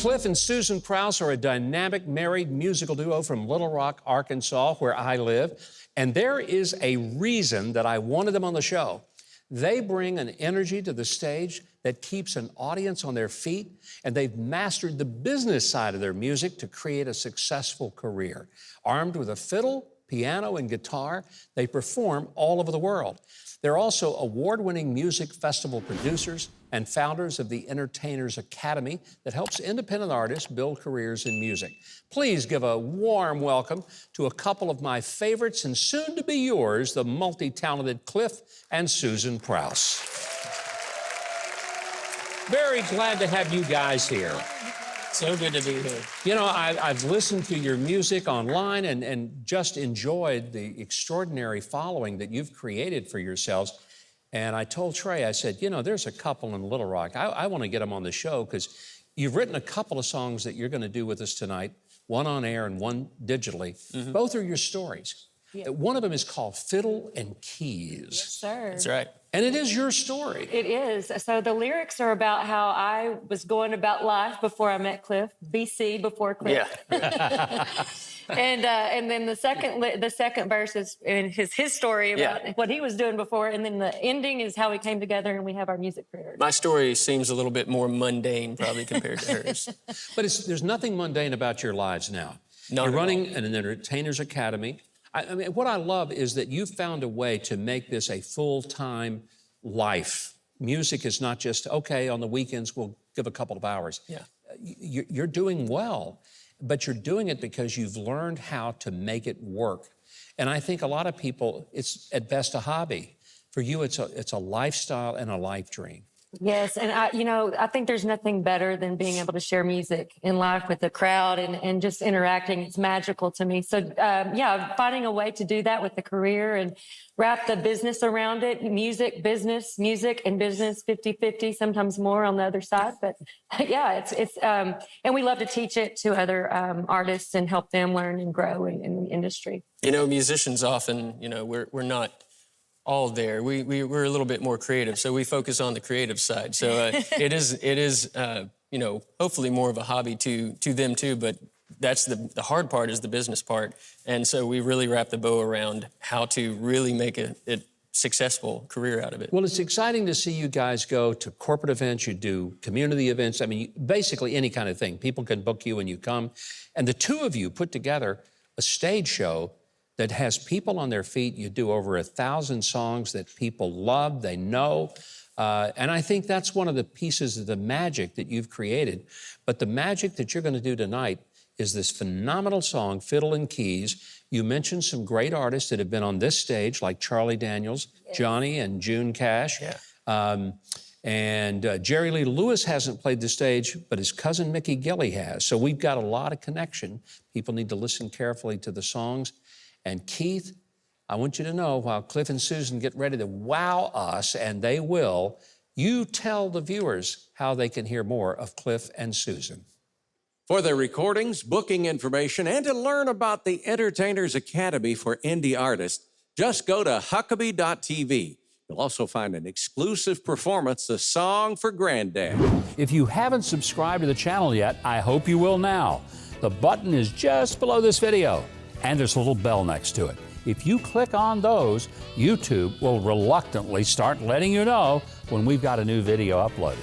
Cliff and Susan Prowse are a dynamic married musical duo from Little Rock, Arkansas, where I live. And there is a reason that I wanted them on the show. They bring an energy to the stage that keeps an audience on their feet, and they've mastered the business side of their music to create a successful career. Armed with a fiddle, piano, and guitar, they perform all over the world. They're also award-winning music festival producers and founders of the Entertainers Academy that helps independent artists build careers in music. Please give a warm welcome to a couple of my favorites and soon to be yours, the multi-talented Cliff and Susan Prowse. Very glad to have you guys here. So good to be here. You know, I've listened to your music online and just enjoyed the extraordinary following that you've created for yourselves. And I told Trey, I said, you know, there's a couple in Little Rock. I want to get them on the show because you've written a couple of songs that you're going to do with us tonight, one on air and one digitally. Mm-hmm. Both are your stories. Yeah. One of them is called Fiddle and Keys. Yes, sir. That's right. And it is your story. It is. So the lyrics are about how I was going about life before I met Cliff, BC, before Cliff. Yeah. and then the second verse is his story about what he was doing before, and then the ending is how we came together and we have our music career. My story seems a little bit more mundane, probably, compared to hers. But there's nothing mundane about your lives now. You're running an Entertainers Academy. I mean, what I love is that you've found a way to make this a full-time life. Music is not just, okay, on the weekends, we'll give a couple of hours. Yeah. You're doing well, but you're doing it because you've learned how to make it work. And I think a lot of people, it's at best a hobby. For you, it's a lifestyle and a life dream. Yes, and I think there's nothing better than being able to share music in life with the crowd and just interacting. It's magical to me. So, finding a way to do that with the career and wrap the business around it, music, and business, 50-50, sometimes more on the other side. But yeah, and we love to teach it to other artists and help them learn and grow in the industry. You know, musicians often, we're not all there. We're a little bit more creative, so we focus on the creative side. So it is hopefully more of a hobby to them too, but that's the hard part is the business part. And so we really wrap the bow around how to really make a successful career out of it. Well, it's exciting to see you guys go to corporate events, you do community events. I mean, basically any kind of thing. People can book you and you come. And the two of you put together a stage show that has people on their feet. You do over 1,000 songs that people love, they know. And I think that's one of the pieces of the magic that you've created. But the magic that you're going to do tonight is this phenomenal song, Fiddle and Keys. You mentioned some great artists that have been on this stage, like Charlie Daniels, Johnny and June Cash. Yeah. And Jerry Lee Lewis hasn't played the stage, but his cousin Mickey Gilley has. So we've got a lot of connection. People need to listen carefully to the songs. And Keith, I want you to know, while Cliff and Susan get ready to wow us, and they will, you tell the viewers how they can hear more of Cliff and Susan. For their recordings, booking information, and to learn about the Entertainers Academy for indie artists, just go to Huckabee.tv. You'll also find an exclusive performance, A Song for Granddad. If you haven't subscribed to the channel yet, I hope you will now. The button is just below this video, and there's a little bell next to it. If you click on those, YouTube will reluctantly start letting you know when we've got a new video uploaded.